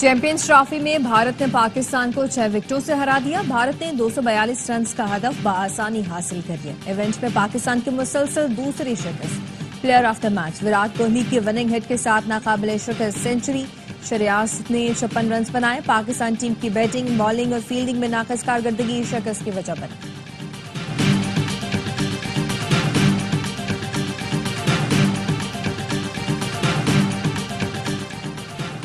Champions trophy میں بھارت نے پاکستان کو 6 وکٹوں سے ہرا دیا۔ بھارت نے 242 رنز کا ہدف بآسانی حاصل کر لیا۔ ایونٹ میں پاکستان کی مسلسل دوسری شکست۔ Player of the match Virat Kohli کی وننگ ہٹ کے ساتھ ناقابل شکست سنچری۔ شریاست نے 56 رنز بنائے۔ پاکستان ٹیم کی بیٹنگ، بالنگ اور فیلڈنگ میں ناقص کارکردگی شکست کی وجہ بنی۔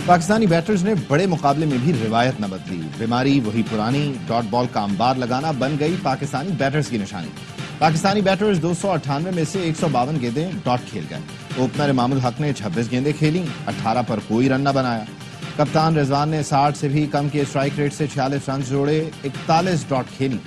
پاکستانی بیٹرز نے بڑے مقابلے میں بھی روایت نہ بدلی۔ بیماری وہی پرانی، ڈاٹ بال کا انبار لگانا بن گئی پاکستانی بیٹرز کی نشانی۔ پاکستانی بیٹرز 298 میں سے 152 گیندیں ڈاٹ کھیل گئے۔ اوپنر امام الحق نے 26 گیندیں کھیلیں، 18 پر کوئی رن نہ بنایا۔ کپتان رضوان نے 60 سے بھی کم کے اسٹرائک ریٹ سے 46 رنز جوڑے، 41 ڈاٹ کھیلی۔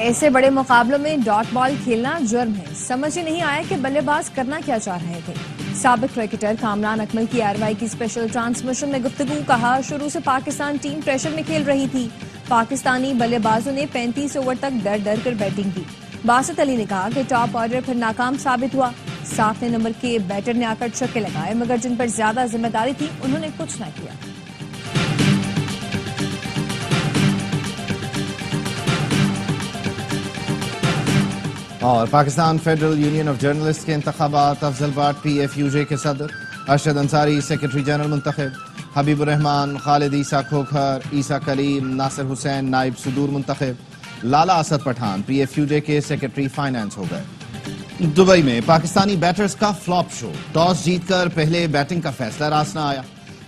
ایسے بڑے مقابلوں میں ڈاٹ بال کھیلنا جرم ہے۔ سمجھ ہی نہیں آیا کہ بلے باز کرنا کیا چاہ رہے تھے۔ سابق کرکٹر کامران اکمل کی آروائی کی اسپیشل ٹرانسمیشن میں گفتگو، کہا شروع سے پاکستان ٹیم پریشر میں کھیل رہی تھی۔ پاکستانی بلے بازوں نے 35 اوور تک ڈر ڈر کر بیٹنگ کی۔ باسط علی نے کہا کہ ٹاپ آرڈر پھر ناکام ثابت ہوا۔ 7ویں نمبر کے بیٹر نے آ کر چھکے لگائے، مگر جن پر زیادہ ذمہ داری تھی انہوں نے کچھ نہ کیا۔ اور Pakistan federal union of journalist کے انتخابات، افضل but P F U J کے صدر، ارشد انصاری سیکرٹری جنرل منتخب، حبیب الرحمان، خالد عیسیٰ کھوکھر، عیسیٰ کلیم، ناصر حسین نائب صدور منتخب، Lala Asad Pathan P F U J کے سیکرٹری فائنانس ہو گئے۔ دبئی میں پاکستانی بیٹرز کا فلاپ شو، ٹاس جیت کر پہلے بیٹنگ کا فیصلہ راست نہ آیا۔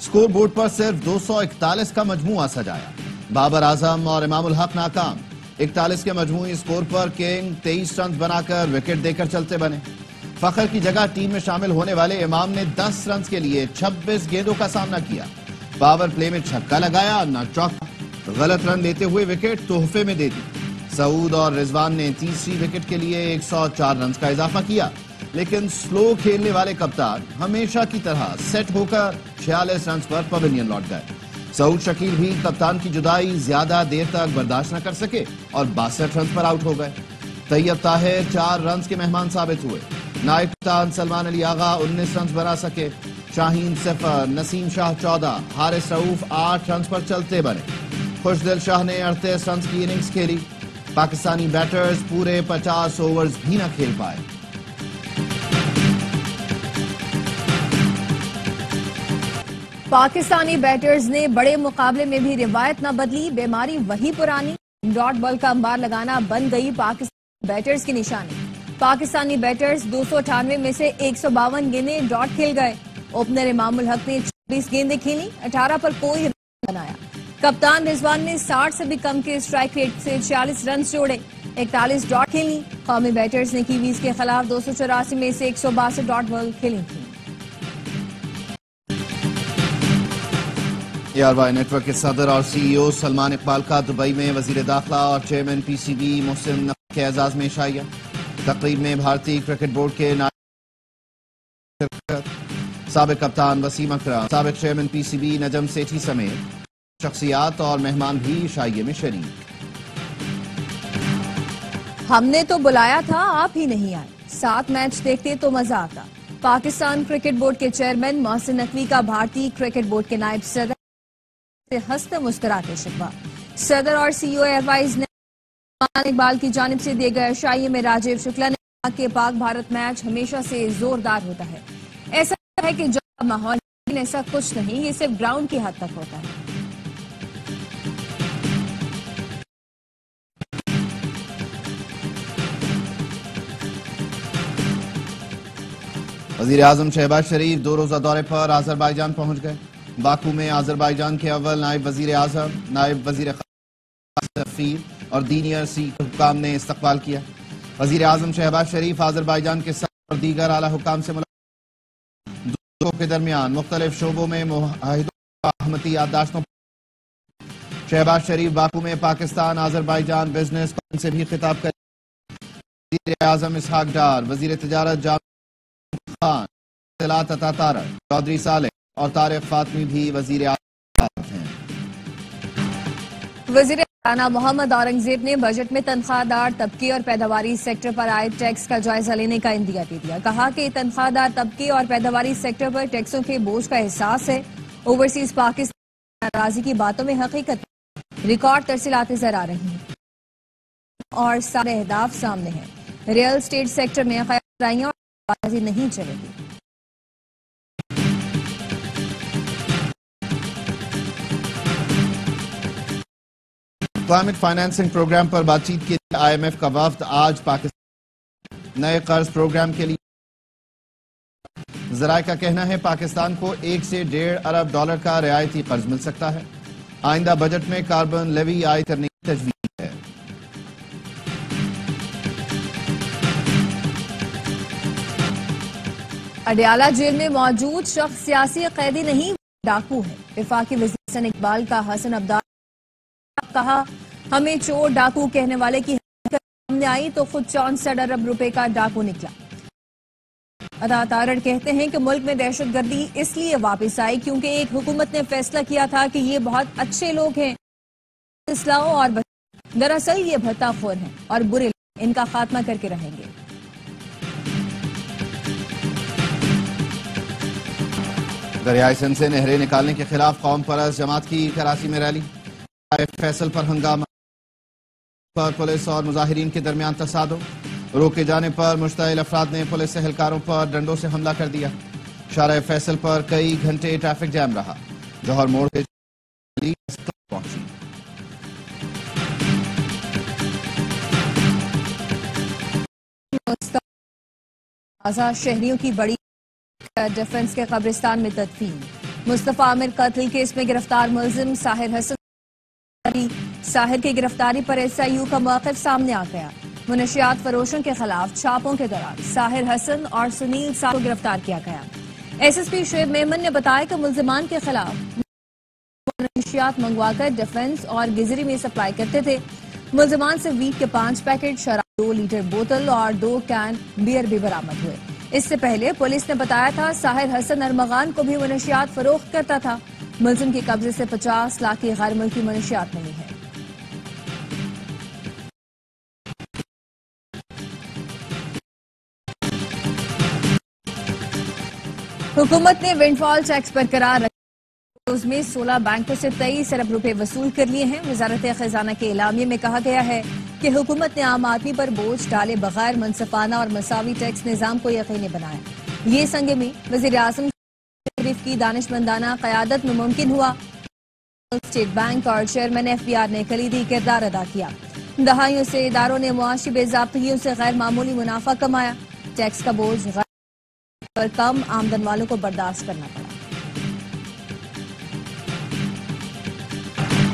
سکور بورڈ پر صرف 241 کا مجموعہ سجایا۔ بابر اعظم اور امام الحق ناکام۔ 41 کے مجموعی سکور پر کنگ 23 رنز بنا کر وکٹ دے کر چلتے بنے۔ فخر کی جگہ ٹیم میں شامل ہونے والے امام نے 10 رنز کے لیے 26 گیندوں کا سامنا کیا۔ پاور پلے میں چھکا لگایا، نہ چوکا۔ غلط رن لیتے ہوئے وکٹ تحفے میں دے دی۔ سعود اور رضوان نے تیسری وکٹ کے لیے 104 رنز کا اضافہ کیا، لیکن سلو کھیلنے والے کپتان ہمیشہ کی طرح سیٹ ہو کر 46 رنز پر پویلین لوٹ گئے۔ سعود شکیل بھی کپتان کی جدائی زیادہ دیر تک برداشت نہ کر سکے اور 62 رنز پر آؤٹ ہو گئے۔ طیب طاہر 4 رنز کے مہمان ثابت ہوئے۔ نائب کپتان سلمان علی آغا 19 رنز بنا سکے۔ شاہین 0، نسیم شاہ 14، حارث رؤوف 8 رنز پر چلتے بنے۔ خوشدل شاہ نے 38 رنز کی اننگز کھیلی۔ پاکستانی بیٹرز پورے 50 اوورز بھی نہ کھیل پائے۔ پاکستانی بیٹرز نے بڑے مقابلے میں بھی روایت نہ بدلی، بیماری وہی پرانی، ڈاٹ بال کا انبار لگانا بن گئی پاکستانی بیٹرز کی نشانی۔ پاکستانی بیٹرز 298 میں سے 152 گیندیں ڈاٹ کھیل گئے۔ اوپنر امام الحق نے 26 گیندیں کھیلی، 18 پر کوئی رن بنایا۔ کپتان رضوان نے 60 سے بھی کم کے اسٹرائک ریٹ سے 46 رنز جوڑے، 41 ڈاٹ کھیلی۔ قومی بیٹرز نے کیویز کے خلاف 284 میں سے 162 ڈاٹ بال کھیلی تھی۔ ARY نیٹ ورک کے صدر اور سی ای او سلمان اقبال کا دبئی میں وزیر داخلہ اور chairman P C B Mohsin Naqvi کے اعزاز میں عشائیہ۔ تقریب میں بھارتی کرکٹ بورڈ کے نائب شرکت، سابق کپتان وسیم اکرم، سابق chairman P C B Najam Sethi سمیت شخصیات اور مہمان بھی عشائیے میں شریک۔ ہم نے تو بلایا تھا، آپ ہی نہیں آئے، 7 میچ دیکھتے تو مزہ آتا۔ پاکستان کرکٹ بورڈ کے چیئرمین محسن نقوی کا بھارتی کرکٹ بورڈ کے نائب صدر سے ہنستے مسکراتے شکوہ۔ صدر اور سی ای او ایئروائز نے سلمان اقبال کی جانب سے دیے گئے عشائیے میں راجیو شکلا نے کہا کہ پاک بھارت میچ ہمیشہ سے زوردار ہوتا ہے۔ ایسا ہے کہ جب ماحول، لیکن ایسا کچھ نہیں، یہ صرف گراؤنڈ کی حد تک ہوتا ہے۔ وزیر اعظم شہباز شریف 2 روزہ دورے پر آذربائیجان پہنچ گئے۔ باکو میں آذربائیجان کے اول نائب وزیر اعظم، نائب وزیر خارجہ، سفیر اور دینی ارسی حکام نے استقبال کیا۔ وزیر اعظم شہباز شریف آذربائیجان کے صدر اور دیگر اعلی حکام سے ملاقات، دونوں کے درمیان مختلف شعبوں میں معاہدوں اور احمدی یادداشتوں پر۔ شہباز شریف باکو میں پاکستان آذربائیجان بزنس کونسل سے بھی خطاب کریں۔ وزیر اعظم اسحاق ڈار، وزیر تجارت جامع خان، اطلاعات عطا طارق، چودھری صالح اور طارق فاطمی بھی وزیر اعظم ہیں۔ وزیر خزانہ محمد اورنگزیب نے بجٹ میں تنخواہ دار طبقے اور پیداواری سیکٹر پر عائد ٹیکس کا جائزہ لینے کا عندیہ دے دیا. کہا کہ تنخواہ دار طبقے اور پیداواری سیکٹر پر ٹیکسوں کے بوجھ کا احساس ہے. اوورسیز پاکستان ناراضی کی باتوں میں حقیقت ریکارڈ ترسیلات نظر آ رہی ہیں اور سارے اہداف سامنے ہیں. ریئل اسٹیٹ سیکٹر میں خیرائیاں اور بازی نہیں چلے گی. کلائمیٹ فائنانسنگ پروگرام پر بات چیت کے لیے آئی ایم ایف کا وفد آج پاکستان نئے قرض پروگرام کے لیے. ذرائع کا کہنا ہے پاکستان کو 1 سے 1.5 ارب ڈالر کا رعایتی قرض مل سکتا ہے. آئندہ بجٹ میں کاربن لیوی عائد کرنے کی تجویز ہے. اڈیالہ جیل میں موجود شخص سیاسی قیدی نہیں ڈاکو ہے. وفاقی وزیر حسن اقبال کا حسن عبدال کہا ہمیں چور ڈاکو کہنے والے کی حقیقت سامنے آئی تو خود 64 ارب روپے کا ڈاکو نکلا. عطا تارڑ کہتے ہیں کہ ملک میں دہشت گردی اس لیے واپس آئی کیونکہ ایک حکومت نے فیصلہ کیا تھا کہ یہ بہت اچھے لوگ ہیں اسلام اور دراصل یہ بھتہ خور ہیں اور برے لوگ، ان کا خاتمہ کر کے رہیں گے. دریائے سندھ سے نہریں نکالنے کے خلاف قوم پرست جماعت کی کراچی میں ریلی. فیصل پر ہنگامہ پر پولیس اور مظاہرین کے درمیان تصادم. روکے جانے پر مشتعل افراد نے پولیس اہلکاروں پر ڈنڈوں سے حملہ کر دیا. شارع فیصل پر کئی گھنٹے ٹریفک جام رہا. جوہر موڑ سے پہنچی. شہریوں کی بڑی ڈیفنس کے قبرستان میں تدفین. مصطفیٰ عامر قتل کیس میں گرفتار ملزم ساحر حسن ساحر کی گرفتاری پر ایس آئی یو کا موقف سامنے آ گیا. منشیات فروشوں کے خلاف چھاپوں کے دوران ساحر حسن اور سنیل ساحر کو گرفتار کیا گیا. S S P Shoaib Memon نے بتایا کہ ملزمان کے خلاف منشیات منگوا کر ڈیفنس اور گزری میں سپلائی کرتے تھے. ملزمان سے ویٹ کے 5 پیکٹ شراب، 2 لیٹر بوتل اور 2 کین بیئر بھی برآمد ہوئے. اس سے پہلے پولیس نے بتایا تھا ساحر حسن ارمغان کو بھی منشیات فروخت کرتا تھا. ملزم کے قبضے سے 50 لاکھ کی غیر ملکی منشیات ملی ہے. حکومت نے ونڈ فال ٹیکس برقرار رکھنے روز میں 16 بینکوں سے 23 ارب روپے وصول کر لیے ہیں. وزارت خزانہ کے اعلامیے میں کہا گیا ہے کہ حکومت نے عام آدمی پر بوجھ ڈالے بغیر منصفانہ اور مساوی ٹیکس نظام کو یقینی بنایا. یہ سنگ میں وزیر اعظم شریف کی دانشمندانہ قیادت میں ممکن ہوا. اسٹیٹ بینک اور چیئرمین ایف بی آر نے کلیدی کردار ادا کیا. دہائیوں سے اداروں نے معاشی بے ضابطگیوں سے غیر معمولی منافع کمایا. ٹیکس کا بوجھ غیر پر کم آمدن والوں کو برداشت کرنا پڑا.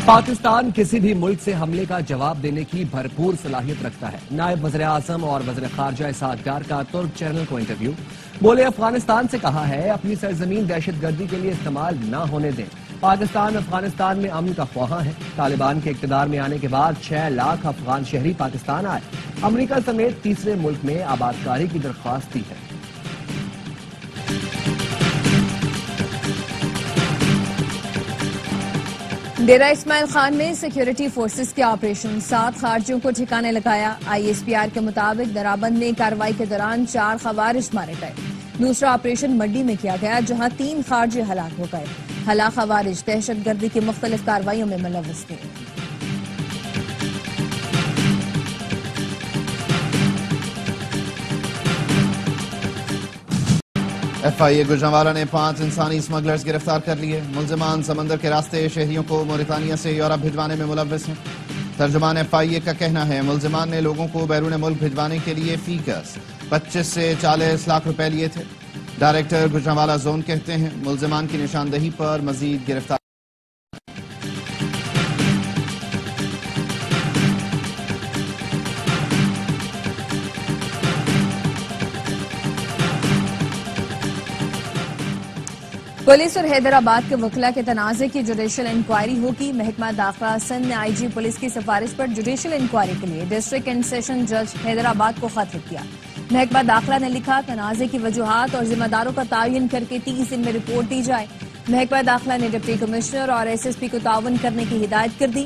پاکستان کسی بھی ملک سے حملے کا جواب دینے کی بھرپور صلاحیت رکھتا ہے. نائب وزیر اعظم اور وزیر خارجہ اسعد ڈار کا ترک چینل کو انٹرویو. بولے افغانستان سے کہا ہے اپنی سرزمین دہشت گردی کے لیے استعمال نہ ہونے دیں. پاکستان افغانستان میں امن کا خواہاں ہے. طالبان کے اقتدار میں آنے کے بعد 6 لاکھ افغان شہری پاکستان آئے. امریکہ سمیت تیسرے ملک میں آبادکاری کی درخواست دی ہے. ڈیرہ اسماعیل خان میں سیکیورٹی فورسز کے آپریشن 7 خارجیوں کو ٹھکانے لگایا. آئی ایس پی آر کے مطابق درابند میں کارروائی کے دوران 4 خوارج مارے گئے. دوسرا آپریشن منڈی میں کیا گیا جہاں 3 خارجی ہلاک ہو گئے. ہلاک خوارج دہشت گردی کی مختلف کارروائیوں میں ملوث تھے. ایف آئی اے گوجرانوالہ نے 5 انسانی اسمگلرز گرفتار کر لیے. ملزمان سمندر کے راستے شہریوں کو موریتانیہ سے یورپ بھجوانے میں ملوث ہیں. ترجمان ایف آئی اے کا کہنا ہے ملزمان نے لوگوں کو بیرون ملک بھجوانے کے لیے فی کس 25 سے 40 لاکھ روپے لیے تھے. ڈائریکٹر گوجرانوالہ زون کہتے ہیں ملزمان کی نشاندہی پر مزید گرفتار. پولیس اور حیدرآباد کے وکلاء کے تنازع کی جوڈیشل انکوائری ہوگی. محکمہ داخلہ سندھ نے آئی جی پولیس کی سفارش پر جوڈیشل انکوائری کے لیے ڈسٹرکٹ اینڈ سیشن جج حیدرآباد کو خط لکھ دیا. محکمہ داخلہ نے لکھا تنازع کی وجوہات اور ذمہ داروں کا تعین کر کے 30 دن میں رپورٹ دی جائے. محکمہ داخلہ نے ڈپٹی کمشنر اور ایس ایس پی کو تعاون کرنے کی ہدایت کر دی.